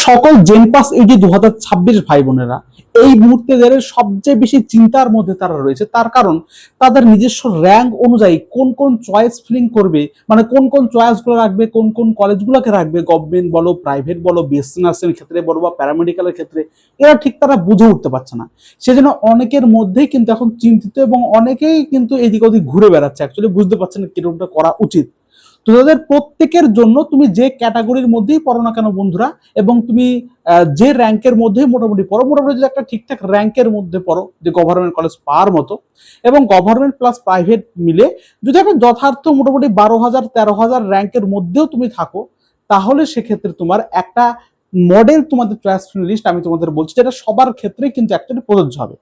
সকল জেনপাস ইউজি 2026 ভাই বোনেরা এই মুহূর্তে যারা সবচেয়ে বেশি চিন্তার মধ্যে তারা রয়েছে, তার কারণ তাদের নিজস্ব র্যাঙ্ক অনুযায়ী কোন কোন চয়েস ফিলিং করবে, মানে কোন কোন চয়েসগুলো রাখবে, কোন কোন কলেজগুলোকে রাখবে, গভর্নমেন্ট বলো, প্রাইভেট বলো, বিএসসি নার্সিং ক্ষেত্রে বলো বা প্যারামেডিক্যালের ক্ষেত্রে, এরা ঠিক তারা বুঝে উঠতে পারছে না। সেজন্য অনেকের মধ্যেই কিন্তু এখন চিন্তিত এবং অনেকেই কিন্তু এদিক ওদিক ঘুরে বেড়াচ্ছে, অ্যাকচুয়ালি বুঝতে পারছে না কিরকমটা করা উচিত। তো তাদের প্রত্যেকের জন্য তুমি যে ক্যাটাগরির মধ্যেই পড়ো না কেন বন্ধুরা, এবং তুমি যে র্যাঙ্কের মধ্যেই মোটামুটি পড়ো, মোটামুটি যদি একটা ঠিকঠাক র্যাঙ্কের মধ্যে পড়ো, যে গভর্নমেন্ট কলেজ পাওয়ার মতো, এবং গভর্নমেন্ট প্লাস প্রাইভেট মিলে যদি একটা যথার্থ মোটামুটি 12,000 13,000 র্যাঙ্কের মধ্যেও তুমি থাকো, তাহলে সেক্ষেত্রে তোমার একটা মডেল তোমাদের চয়েস লিস্ট আমি তোমাদের বলছি, যেটা সবার ক্ষেত্রেই কিন্তু অ্যাকচুয়ালি প্রযোজ্য হবে।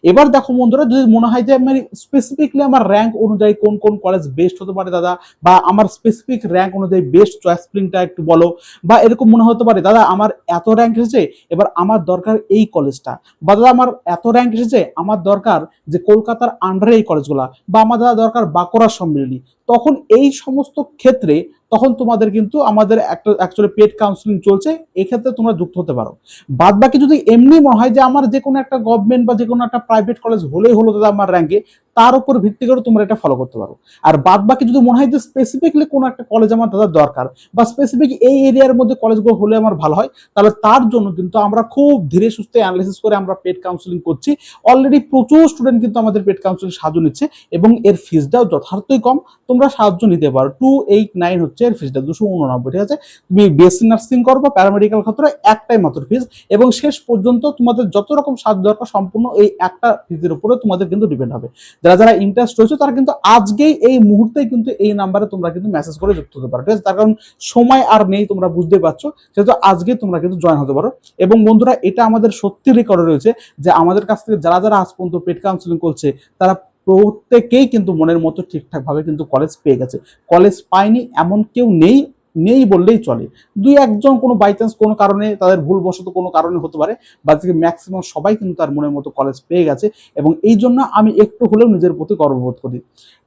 এবার দেখো বন্ধুরা, যদি মনে হয় যে আমি স্পেসিফিকলি আমার র্যাঙ্ক অনুযায়ী কোন কোন কলেজ বেস্ট হতে পারে দাদা, বা আমার স্পেসিফিক র্যাঙ্ক অনুযায়ী বেস্ট চয়েস ফিলিংটা একটু বলো, বা এরকম মনে হতে পারে দাদা আমার এত র্যাঙ্ক এসেছে, এবার আমার দরকার এই কলেজটা, বা দাদা আমার এত র্যাঙ্ক এসেছে, আমার দরকার যে কলকাতার আন্ডারে এই কলেজগুলা, বা আমার দাদা দরকার বাঁকুড়ার সম্মিলনী, তখন এই সমস্ত ক্ষেত্রে তখন তোমাদের কিন্তু আমাদের একটা অ্যাকচুয়ালি পেড কাউন্সিলিং চলছে, এক্ষেত্রে তোমরা যুক্ত হতে পারো। বাদ বাকি যদি এমনি মনে হয় যে আমার যে কোনো একটা গভর্নমেন্ট বা যে কোনো একটা প্রাইভেট কলেজ হলেই হলো দাদা আমার র্যাঙ্কে, তার উপর ভিত্তি করে তোমরা এটা ফলো করতে পারো। আর বাদ বাকি যদি মনে হয় যে স্পেসিফিকলি কোনো একটা কলেজ আমার দাদা দরকার, বা স্পেসিফিক এই এরিয়ার মধ্যে কলেজগুলো হলে আমার ভালো হয়, তাহলে তার জন্য কিন্তু আমরা খুব ধীরে সুস্থে অ্যানালিসিস করে আমরা পেড কাউন্সিলিং করছি। অলরেডি প্রচুর স্টুডেন্ট কিন্তু আমাদের পেড কাউন্সিলিং সাহায্য নিচ্ছে, এবং এর ফিসটাও যথার্থই কম, তোমরা সাহায্য নিতে পারো। 289 হচ্ছে এর ফিসটা, 289, ঠিক আছে। তুমি বিএসসি নার্সিং করবো, প্যারামেডিক্যাল ক্ষেত্রে একটাই মাত্র ফিস, এবং শেষ পর্যন্ত তোমাদের যত রকম সাহায্য দরকার সম্পূর্ণ এই একটা ফিসের উপরে তোমাদের কিন্তু ডিপেন্ড হবে। যারা যারা ইন্টারেস্ট রয়েছে তারা কিন্তু আজকেই এই মুহূর্তেই কিন্তু এই নাম্বারে তোমরা কিন্তু মেসেজ করে যুক্ত হতে পারো, ঠিক আছে। তার কারণ সময় আর নেই, তোমরা বুঝতে পারছো, সেহেতু আজকে তোমরা কিন্তু জয়েন হতে পারো। এবং বন্ধুরা, এটা আমাদের সত্যি রেকর্ডে রয়েছে যে আমাদের কাছ থেকে যারা যারা আজ পর্যন্ত পেড কাউন্সিলিং করছে, তারা প্রত্যেকেই কিন্তু মনের মতো ঠিকঠাক ভাবে কিন্তু কলেজ পেয়ে গেছে। কলেজ পায়নি এমন কেউ নেই, নেই বললেই চলে। দুই একজন কোনো বাই চান্স কোনো কারণে, তাদের ভুলবশত কোনো কারণে হতে পারে, বাদ থেকে ম্যাক্সিমাম সবাই কিন্তু তার মনের মতো কলেজ পেয়ে গেছে, এবং এই জন্য আমি একটু হলেও নিজের প্রতি গর্ববোধ করি।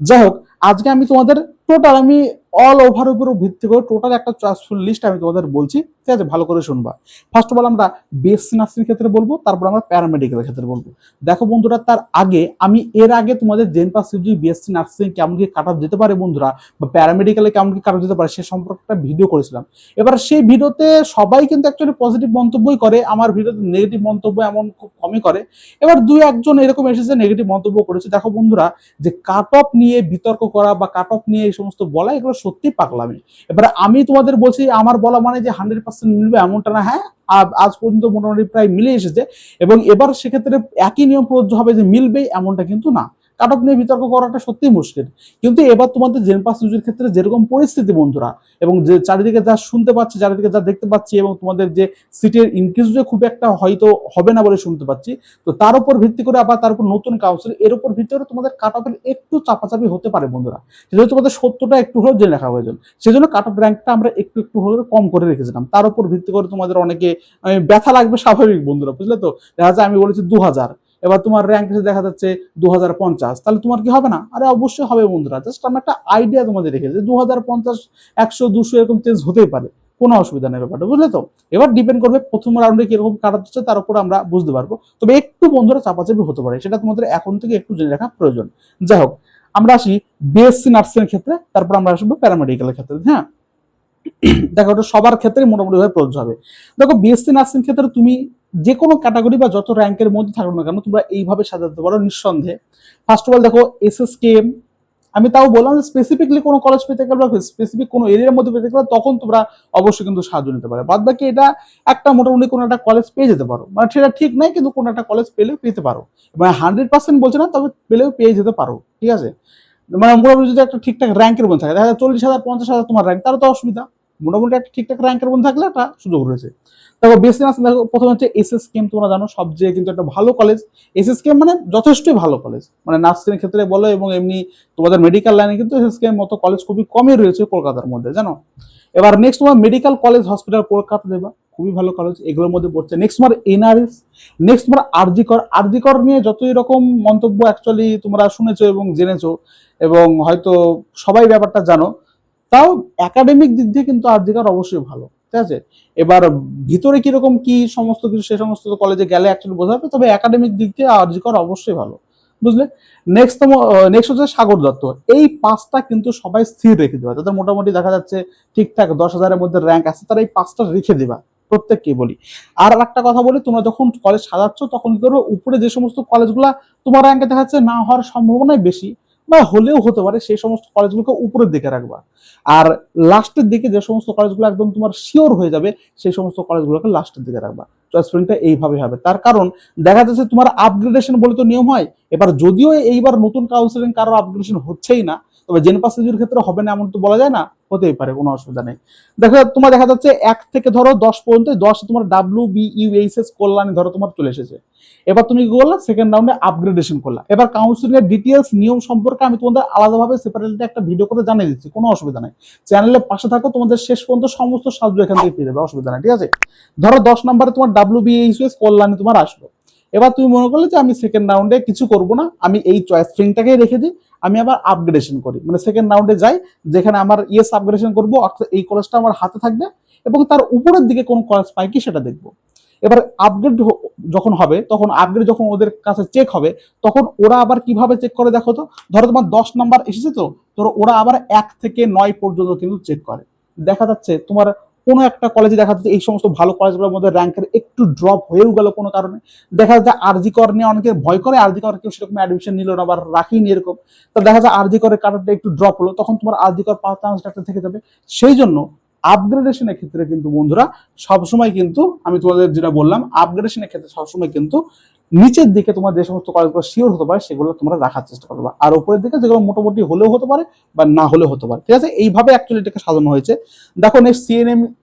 যাই হোক, আজকে আমি তোমাদের টোটাল আমি অল ওভার উপর ভিত্তি করে টোটাল একটা চয়েসফুল লিস্ট আমি তোমাদের বলছি, ঠিক আছে, ভালো করে শুনবা। ফার্স্ট অফ অল আমরা বিএসসি নার্সিং ক্ষেত্রে বলবো, তারপর আমরা প্যারামেডিক্যাল ক্ষেত্রে বলবো। দেখো বন্ধুরা, তার আগে আমি এর আগে তোমাদের জেনপাস ইউজি বিএসসি নার্সিং কেমন কি কাট অফ যেতে পারে বন্ধুরা, বা প্যারামেডিক্যালে কেমন কি কাট অফ যেতে পারে, সে সম্পর্কে একটা ভিডিও করেছিলাম। এবার সেই ভিডিওতে সবাই কিন্তু অ্যাকচুয়ালি পজিটিভ মন্তব্যই করে, আমার ভিডিওতে নেগেটিভ মন্তব্য এমন খুব কমই করে। এবার দুই একজন এরকম এসেছে নেগেটিভ মন্তব্য করেছে। দেখো বন্ধুরা, যে কাট অফ নিয়ে বিতর্ক করা বা কাট অফ নিয়ে এই সমস্ত বলা, এগুলো সত্যি পাগলামি। এবারে আমি তোমাদের বলছি, আমার বলা মানে যে 100% মিলবে এমনটা না। হ্যাঁ, আজ পর্যন্ত মোটামুটি প্রায় মিলে এসেছে, এবং এবার সেক্ষেত্রে একই নিয়ম প্রযোজ্য হবে যে মিলবেই এমনটা কিন্তু না। কাট অফ নিয়ে বিতর্ক করাটা সত্যিই মুশকিল। কিন্তু এবার তোমাদের জেনপাস ইউজির ক্ষেত্রে যেরকম পরিস্থিতি বন্ধুরা, এবং যে চারিদিকে যা শুনতে পাচ্ছি, চারিদিকে যা দেখতে পাচ্ছি, এবং তোমাদের যে সিটের ইনক্রিজ যে খুব একটা হয়তো হবে না বলে শুনতে পাচ্ছি, তো তার উপর ভিত্তি করে আবার তার উপর নতুন কাউন্সিল, এর উপর ভিত্তি করে তোমাদের কাট অফের একটু চাপাচাপি হতে পারে বন্ধুরা। সেজন্য তোমাদের সত্যটা একটু হলেও জেনে রাখা প্রয়োজন। সেজন্য কাট অফ র্যাঙ্কটা আমরা একটু একটু হলেও কম করে রেখেছিলাম। তার উপর ভিত্তি করে তোমাদের অনেকে ব্যথা লাগবে, স্বাভাবিক বন্ধুরা, বুঝলে তো। দেখা যায় আমি বলেছি 2000, এবার তোমার র্যাঙ্ক দেখা যাচ্ছে 2050, তাহলে তোমার কি হবে না? আরে অবশ্যই হবে বন্ধুরা। জাস্ট আমি একটা আইডিয়া তোমাদের রেখেছি, 2050, 100, 200 এরকম চেঞ্জ হতেই পারে, কোনো অসুবিধা নেই ব্যাপারটা, বুঝলে তো। এবার ডিপেন্ড করবে প্রথম রাউন্ডে কিরকম কাটা হচ্ছে, তার উপর আমরা বুঝতে পারবো। তবে একটু বন্ধুরা চাপাচাপি হতে পারে, সেটা তোমাদের এখন থেকে একটু জেনে রাখা প্রয়োজন। যাই হোক, আমরা আসি বিএসসি নার্সিং এর ক্ষেত্রে, তারপর আমরা আসবো প্যারামেডিক্যালের ক্ষেত্রে। হ্যাঁ, দেখো ওটা সবার ক্ষেত্রে মোটামুটি ভাবে প্রযোজ্য হবে। দেখো বিএসসি নার্সিং ক্ষেত্রে তুমি যে কোনো ক্যাটাগরি বা যত র্যাঙ্কের মধ্যে থাকো না কেন, তোমরা এইভাবে সাজাতে পারো নিঃসন্দেহে। ফার্স্ট অফ অল দেখো এসএসকেএম, আমি তাও বললাম যে স্পেসিফিকলি কোনো কলেজ পেতে গেলে বা স্পেসিফিক কোনো এরিয়ার মধ্যে পেতে গেলে তখন তোমরা অবশ্যই কিন্তু সাহায্য নিতে পারো। বাদ বাকি এটা একটা মোটামুটি কোনো একটা কলেজ পেয়ে যেতে পারো, মানে সেটা ঠিক নাই, কিন্তু কোনো একটা কলেজ পেলেও পেতে পারো, মানে 100% বলছে না, তবে পেলেও পেয়ে যেতে পারো, ঠিক আছে। মানে মোটামুটি যদি একটা ঠিকঠাক র্যাঙ্কের মধ্যে থাকে, দেখা যায় 40,000 50,000 তোমার র্যাঙ্ক, তারও তো অসুবিধা। মোটামুটি একটা ঠিকঠাক র্যাঙ্কের মধ্যে থাকলে একটা সুযোগ রয়েছে। দেখো বিএসসি নার্সিং, দেখো প্রথমে হচ্ছে এসএসকেএম, তোমরা জানো সবচেয়ে কিন্তু একটা ভালো কলেজ। এসএসকেএম মানে যথেষ্টই ভালো কলেজ, মানে নার্সিং এর ক্ষেত্রে বলো, এবং এমনি তোমাদের মেডিকেল লাইনে কিন্তু এসএসকেএম মতো কলেজ খুবই কমই রয়েছে কলকাতার মধ্যে, জানো। এবার নেক্সট তোমার মেডিকেল কলেজ হসপিটাল কলকাতা দেবা, খুবই ভালো কলেজ, এগুলোর মধ্যে পড়ছে। নেক্সট তোমার এনআরএস, নেক্সট তোমার আরজিকর। আরজিকর নিয়ে যতই রকম মন্তব্য অ্যাকচুয়ালি তোমরা শুনেছো এবং জেনেছো, এবং হয়তো সবাই ব্যাপারটা জানো, তাও একাডেমিক দিক দিয়ে কিন্তু আরজিকর অবশ্যই ভালো। ঠিক আছে। এবার ভিতরে কিরকম কি সমস্ত কিছু সে সমস্ত কলেজে গেলে অ্যাকচুয়ালি বোঝা যাবে, তবে একাডেমিক দিক দিয়ে আরজি কর অবশ্যই ভালো, বুঝলে। নেক্সট হচ্ছে সাগর দত্ত। এই পাঁচটা কিন্তু সবাই স্থির রেখে দেওয়া, তাদের মোটামুটি দেখা যাচ্ছে ঠিকঠাক 10,000-এর মধ্যে র্যাঙ্ক আছে, তারা এই পাঁচটা রেখে দেবা, প্রত্যেককেই বলি। আর একটা কথা বলি, তোমরা যখন কলেজ সাজাচ্ছ তখন কি করবে, উপরে যে সমস্ত কলেজগুলা তোমার র্যাঙ্কে দেখা যাচ্ছে না হওয়ার সম্ভাবনাই বেশি বা হলেও হতে পারে, সেই সমস্ত কলেজগুলোকে উপরের দিকে রাখবা। আর লাস্টের দিকে যে সমস্ত কলেজগুলো একদম তোমার শিওর হয়ে যাবে, সেই সমস্ত কলেজগুলোকে লাস্টের দিকে রাখবা। চয়েস ফিলিংটা এইভাবে হবে, তার কারণ দেখা যাচ্ছে তোমার আপগ্রেডেশন বলে তো নিয়ম হয়। এবার যদিও এইবার নতুন কাউন্সিলিং কারো আপগ্রেডেশন হচ্ছেই না, তবে জেনপাস সিজির ক্ষেত্রে হবে না এমন তো বলা যায় না, হতেই পারে, কোনো অসুবিধা নেই। দেখো তোমার দেখা যাচ্ছে 1 থেকে ধরো 10 পর্যন্ত, 10 তোমার WBUHS কল্যাণী ধরো তোমার চলে এসেছে। এবার তুমি কি করলা, সেকেন্ড রাউন্ডে আপগ্রেডেশন করলা। এবার কাউন্সিলিং এর ডিটেইলস নিয়ম সম্পর্কে আমি তোমাদের আলাদাভাবে সেপারেটলি একটা ভিডিও করে জানিয়ে দিচ্ছি, কোনো অসুবিধা নাই। চ্যানেলের পাশে থাকো, তোমাদের শেষ পর্যন্ত সমস্ত সাহায্য এখান থেকে পেয়ে যাবে, অসুবিধা নাই, ঠিক আছে। ধরো 10 নম্বরে তোমার WBHS কল্যাণী তোমার আসলো। এবার তুমি মনে করলে যে আমি সেকেন্ড রাউন্ডে কিছু করব না, আমি এই চয়েস ফিলিংটাকেই রেখে দিই, আমি আবার আপগ্রেডেশন করি, মানে সেকেন্ড রাউন্ডে যাই, যেখানে আমার ইয়েস আপগ্রেডেশন করবো, অর্থাৎ এই কলেজটা আমার হাতে থাকবে এবং তার উপরের দিকে কোন কলেজ পাই কি সেটা দেখবো। এবার আপগ্রেড যখন হবে, তখন আপগ্রেড যখন ওদের কাছে চেক হবে, তখন ওরা আবার কিভাবে চেক করে দেখো তো। ধরো তোমার 10 নাম্বার এসেছে, তো ধরো ওরা আবার 1 থেকে 9 পর্যন্ত কিন্তু চেক করে। দেখা যাচ্ছে তোমার কোনো একটা কলেজে দেখা যাচ্ছে এই সমস্ত ভালো কলেজগুলোর মধ্যে র্যাঙ্কের একটু ড্রপ হয়েও গেল কোনো কারণে, দেখা যায় আরজি কর নিয়ে অনেকে ভয় করে, আরজি কর কেউ সেরকম অ্যাডমিশন নিল না বা রাখিনি এরকম, তো দেখা যায় আরজি করের কারণটা একটু ড্রপ হলো, তখন তোমার আরজি কর পাওয়ার চান্সটা থেকে যাবে। সেই জন্য আপগ্রেডেশনের ক্ষেত্রে কিন্তু বন্ধুরা সবসময় কিন্তু আমি তোমাদের যেটা বললাম, আপগ্রেডেশনের ক্ষেত্রে সবসময় কিন্তু নিচের দিকে তোমার যে সমস্ত কলেজগুলো শিওর হতে পারে সেগুলো তোমরা রাখার চেষ্টা করবে, আর উপরের দিকে যেগুলো মোটামুটি হলেও হতে পারে বা না হলেও হতে পারে, ঠিক আছে। এইভাবে অ্যাকচুয়ালি এটাকে সাজানো হয়েছে। দেখো next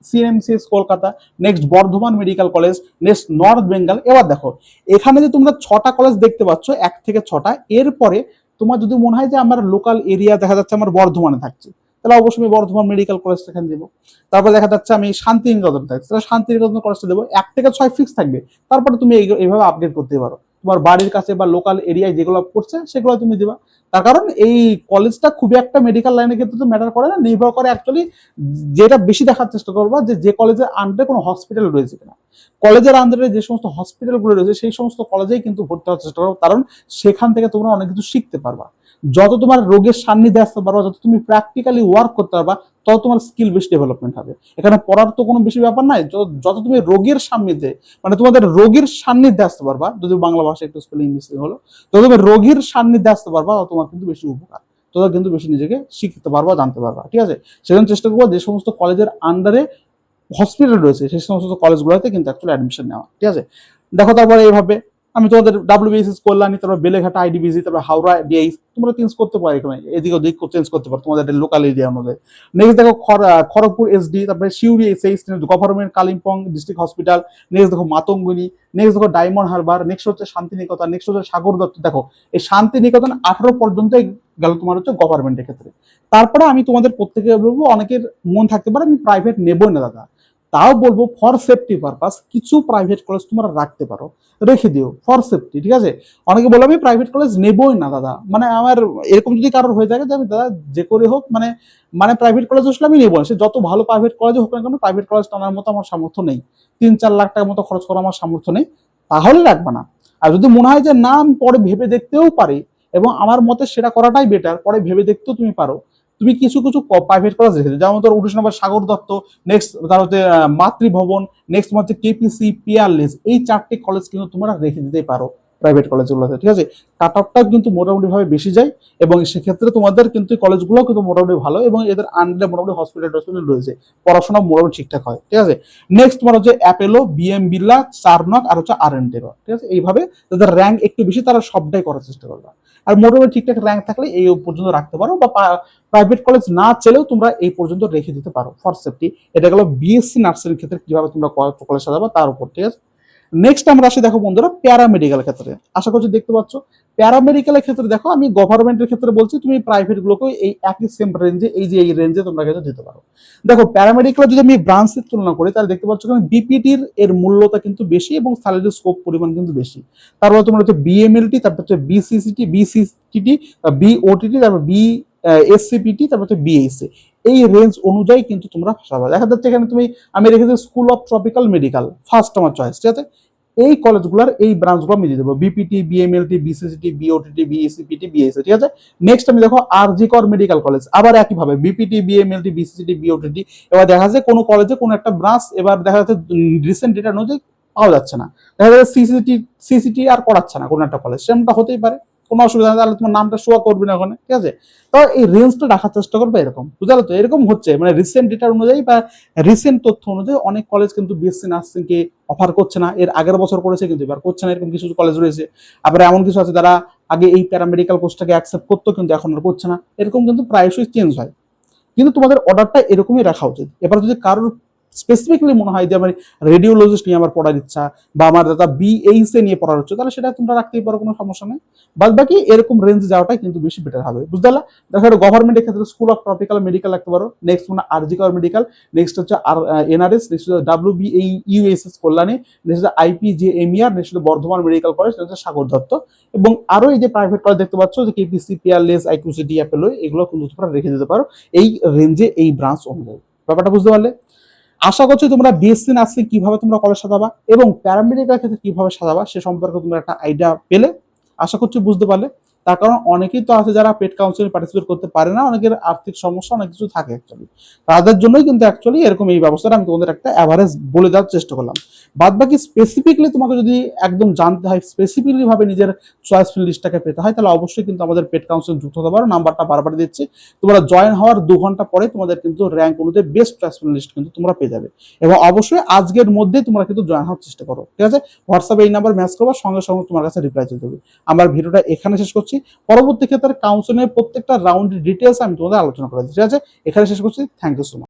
CNMCS Kolkata, next Bardhaman medical college, next north Bengal. এবার দেখো এখানে যে তোমরা 6টা কলেজ দেখতে পাচ্ছ, 1 থেকে 6টা, এরপরে তোমার যদি মনে হয় যে আমার লোকাল এরিয়া দেখা যাচ্ছে আমার বর্ধমানে থাকছে, তাহলে অবশ্যই আমি বর্ধমান মেডিকেল কলেজটা এখানে দেবো। তারপর দেখা যাচ্ছে আমি শান্তিনিকেতন থাকছে, তাহলে শান্তিনিকেতন কলেজটা দেবো। 1 থেকে 6 ফিক্স থাকবে, তারপরে তুমি এইভাবে আপডেট করতে পারো তোমার বাড়ির কাছে বা লোকাল এরিয়ায় যেগুলো পড়ছে সেগুলো তুমি দিবা। তার কারণ এই কলেজটা খুবই একটা মেডিকেল লাইনের ক্ষেত্রে তো ম্যাটার করে না, নির্ভর করে অ্যাকচুয়ালি যেটা বেশি দেখার চেষ্টা করবা যে কলেজের আন্ডারে কোনো হসপিটাল রয়েছে কিনা। কলেজের আন্ডারে যে সমস্ত হসপিটালগুলো রয়েছে সেই সমস্ত কলেজেই কিন্তু ভর্তি হওয়ার চেষ্টা করবো, কারণ সেখান থেকে তোমরা অনেক কিছু শিখতে পারবা। যত তোমার রোগের সান্নিধ্যে আসতে পারবা, যত তুমি প্র্যাকটিক্যালি ওয়ার্ক করতে পারবা, তত তোমার স্কিল বেশি ডেভেলপমেন্ট হবে। এখানে পড়ার তো কোনো বেশি ব্যাপার নাই, যত তুমি রোগীর সান্নিধ্যে, মানে তোমাদের রোগীর সান্নিধ্যে আসতে পারবা, যদি বাংলা ভাষা একটু স্পেলিং মিস্টেক হলো, তত তুমি রোগীর সান্নিধ্যে আসতে পারবা, তোমার কিন্তু বেশি উপকার, তোমরা কিন্তু বেশি নিজেকে শিখতে পারবা, জানতে পারবা, ঠিক আছে। সেজন্য চেষ্টা করবো যে সমস্ত কলেজের আন্ডারে হসপিটাল রয়েছে সেই সমস্ত কলেজগুলোতে কিন্তু অ্যাকচুয়ালি অ্যাডমিশন নেওয়া, ঠিক আছে। দেখো তারপরে এইভাবে আমি তোমাদের WBSS কল্যাণী, তারপর বেলেঘাটা IDBC, তারপর হাওড়া ডিআই তোমরা চেঞ্জ করতে পারো, এখানে এদিক ওদিক চেঞ্জ করতে পারো তোমাদের লোকাল এরিয়া অনুযায়ী। নেক্সট দেখো খড়গপুর SD, তারপরে শিউরি SH, government Kalimpong district hospital, next দেখো মাতঙ্গিনী, নেক্সট দেখো ডায়মন্ড হারবার, নেক্সট হচ্ছে শান্তিনিকেতন, নেক্সট হচ্ছে সাগর দত্ত। দেখো এই শান্তিনিকেতন 18 পর্যন্ত গেল তোমার হচ্ছে গভর্নমেন্টের ক্ষেত্রে। তারপরে আমি তোমাদের প্রত্যেকে বলবো, অনেকের মন থাকতে পারে আমি প্রাইভেট নেবই না দাদা, তাও বলবো ফর সেফটি পারপাস কিছু প্রাইভেট কলেজ তোমরা রাখতে পারো, রেখে দিও ফর সেফটি, ঠিক আছে। অনেকে বলে আমি প্রাইভেট কলেজ নেবই না দাদা, মানে আমার এরকম যদি কারোর হয়ে থাকে যে আমি দাদা যে করে হোক মানে মানে প্রাইভেট কলেজ আসলে আমি নেবো না, সে যত ভালো প্রাইভেট কলেজে হোক না কেন, প্রাইভেট কলেজ টানার মতো আমার সামর্থ্য নেই, 3-4 লাখ টাকার মতো খরচ করা আমার সামর্থ্য নেই, তাহলে রাখবে না। আর যদি মনে হয় যে না আমি পরে ভেবে দেখতেও পারি এবং আমার মতে সেটা করাটাই বেটার, পরে ভেবে দেখতেও তুমি পারো, তুমি কিছু কিছু প্রাইভেট কলেজ রেখেছো, যেমন ধর 19 নম্বর সাগর দত্ত, নেক্সট তার হচ্ছে মাতৃভবন, নেক্সট হচ্ছে KPC, পিয়ারলেস, এই 4টে কলেজ কিন্তু তোমরা রেখে দিতে পারো প্রাইভেট কলেজগুলোতে, ঠিক আছে। কাট অফটাও কিন্তু মোটামুটি ভাবে বেশি যায় এবং সেক্ষেত্রে তোমাদের কিন্তু কলেজগুলো কিন্তু মোটামুটি ভালো এবং এদের আন্ডারে মোটামুটি হসপিটাল রয়েছে, পড়াশোনা মোটামুটি ঠিকঠাক হয়, ঠিক আছে। নেক্সট তোমার হচ্ছে অ্যাপেলো, BM বিড়লা, চারনক আর হচ্ছে RN টেরো, ঠিক আছে। এইভাবে তাদের র্যাঙ্ক একটু বেশি, তারা সবটাই করার চেষ্টা করবে। আর মোটামুটি ঠিকঠাক র্যাঙ্ক থাকলে এই পর্যন্ত রাখতে পারো, বা প্রাইভেট কলেজ না চলেও তোমরা এই পর্যন্ত রেখে দিতে পারো ফর সেফটি। এটা গেল BSc নার্সিংয়ের ক্ষেত্রে কিভাবে তোমরা কলেজ সাজাবো তার উপর, ঠিক আছে। নেক্সট আমরা আসি দেখো বন্ধুরা প্যারামেডিক্যাল ক্ষেত্রে, আশা করছি দেখতে পাচ্ছ। প্যারামেডিক্যালের ক্ষেত্রে দেখো আমি গভর্নমেন্টের ক্ষেত্রে বলছি, তুমি প্রাইভেট গুলোকে এই একই সেম রেঞ্জে, এই রেঞ্জে তোমরা কিন্তু দিতে পারো। দেখো প্যারামেডিক্যাল যদি আমি ব্রাঞ্চের তুলনা করি তাহলে দেখতে পাচ্ছ BPTর এর মূল্যটা কিন্তু বেশি এবং স্যালারি স্কোপ পরিমাণ কিন্তু বেশি। তারপর তোমার হচ্ছে BMLT, তারপর হচ্ছে BCCT, BCTT, BOTT, তারপর BSCPT, তারপর হচ্ছে BSc, এই রেঞ্জ অনুযায়ী কিন্তু তোমরা সাজাবা। দেখা যাচ্ছে এখানে আমি রেখেছি school of tropical medical, first আমার চয়েস, ঠিক আছে। এই কলেজগুলোর এই ব্রাঞ্চগুলো আমি দিয়ে দেবো, বিপিটি, বিএমএলটি, বিসিসিটি, বিওটিটি, বিএসিপিটি, বিএসসি, ঠিক আছে। নেক্সট আমি দেখো আরজি কর মেডিকেল কলেজ, আবার একইভাবে বিপিটি, বিএমএলটি, বিসিসিটি, বিওটিটি। এবার দেখা যাচ্ছে কোনো কলেজে কোনো একটা ব্রাঞ্চ, এবার দেখা যাচ্ছে রিসেন্ট ডেটা অনুযায়ী পাওয়া যাচ্ছে না, দেখা যাচ্ছে সিসিটি আর করাচ্ছে না কোনো একটা কলেজ, সেরকমটা হতেই পারে, কোনো অসুবিধা নেই, তাহলে তোমার নামটা শো করবে না ওখানে, ঠিক আছে। তো এই রেঞ্জটা রাখার চেষ্টা করবে এরকম, বুঝতে তো। এরকম হচ্ছে মানে রিসেন্ট ডেটা অনুযায়ী বা রিসেন্ট তথ্য অনুযায়ী অনেক কলেজ কিন্তু বিএসসি নার্সিং কে অফার করছে না, এর আগের বছর করেছে কিন্তু এবার করছে না, এরকম কিছু কলেজ রয়েছে। আবার এমন কিছু আছে যারা আগে এই প্যারামেডিক্যাল কোর্সটাকে অ্যাকসেপ্ট করতো কিন্তু এখন আর করছে না, এরকম কিন্তু প্রায়শই চেঞ্জ হয়। কিন্তু তোমাদের অর্ডারটা এরকমই রাখা উচিত। এবার যদি কারোর স্পেসিফিকলি মনে হয় যে আমার রেডিওলজিস্ট নিয়ে আমার পড়ার ইচ্ছা বা আমার দাদা বিএইচ এ নিয়ে পড়ার হচ্ছে, তাহলে সেটা তোমরা রাখতেই পারো, কোনো সমস্যা নেই। বাদ বাকি এরকম রেঞ্জে যাওয়াটাই কিন্তু বেশি বেটার হবে, বুঝতে পারলা। দেখো গভর্নমেন্টের ক্ষেত্রে স্কুল অফ ট্রপিক্যাল মেডিকেল রাখতে পারো, নেক্সট মানে আরজি কর মেডিকেল, নেক্সট হচ্ছে আর এনআরএস, নেক্সট হচ্ছে ইউএসএস কল্যাণী, নেক্সট হচ্ছে আইপিজেএমইআর, নেক্সট হচ্ছে বর্ধমান মেডিকেল কলেজ, নেক্সট হচ্ছে সাগর দত্ত, এবং আরো এই যে প্রাইভেট কলেজ দেখতে পাচ্ছ যে কেপিসি, পিয়ারলেস, আইকিউসিটি, অ্যাপেলো, এগুলো কিন্তু তোমরা রেখে দিতে পারো এই রেঞ্জে, এই ব্রাঞ্চ অনুযায়ী। ব্যাপারটা বুঝতে পারলে? আশা করছি তোমরা বিএসসি নার্সিং কিভাবে তোমরা কলেজ সাজাবা এবং প্যারামেডিক্যাল ক্ষেত্রে কিভাবে সাজাবা সে সম্পর্কে তোমরা একটা আইডিয়া পেলে, আশা করছি বুঝতে পারলে। তার কারণ অনেকেই তো আছে যারা পেড কাউন্সিলিং পার্টিসিপেট করতে পারে না, অনেকের আর্থিক সমস্যা অনেক কিছু থাকে অ্যাকচুয়ালি, তাদের জন্যই কিন্তু অ্যাকচুয়ালি এরকম এই ব্যবস্থাটা আমি তোমাদের একটা অ্যাভারেজ বলে দেওয়ার চেষ্টা করলাম। বাদ বাকি স্পেসিফিকলি তোমাকে যদি একদম জানতে হয়, স্পেসিফিকলি ভাবে নিজের চয়েসফুল লিস্টটাকে পেতে হয়, তাহলে অবশ্যই কিন্তু আমাদের পেড কাউন্সিলিং যুক্ত হতে পারো, নাম্বারটা বারবার দিচ্ছি। তোমরা জয়েন হওয়ার 2 ঘন্টা পরে তোমাদের কিন্তু র্যাঙ্ক অনুযায়ী বেস্ট চয়েসফুল লিস্ট কিন্তু তোমরা পেয়ে যাবে, এবং অবশ্যই আজকের মধ্যে তোমরা কিন্তু জয়েন হওয়ার চেষ্টা করো, ঠিক আছে। হোয়াটসঅ্যাপে এই নাম্বার মেসেজ করবা, সঙ্গে সঙ্গে তোমার কাছে রিপ্লাই চলে যাবে। আমার ভিডিওটা এখানে শেষ করছি, পরবর্তী ক্ষেত্রে কাউন্সিলিং এর প্রত্যেকটা রাউন্ডের ডিটেলস আমি তোমাদের আলোচনা করে দিচ্ছি, ঠিক আছে। এখানে শেষ করছি, থ্যাংক ইউ সো মাচ।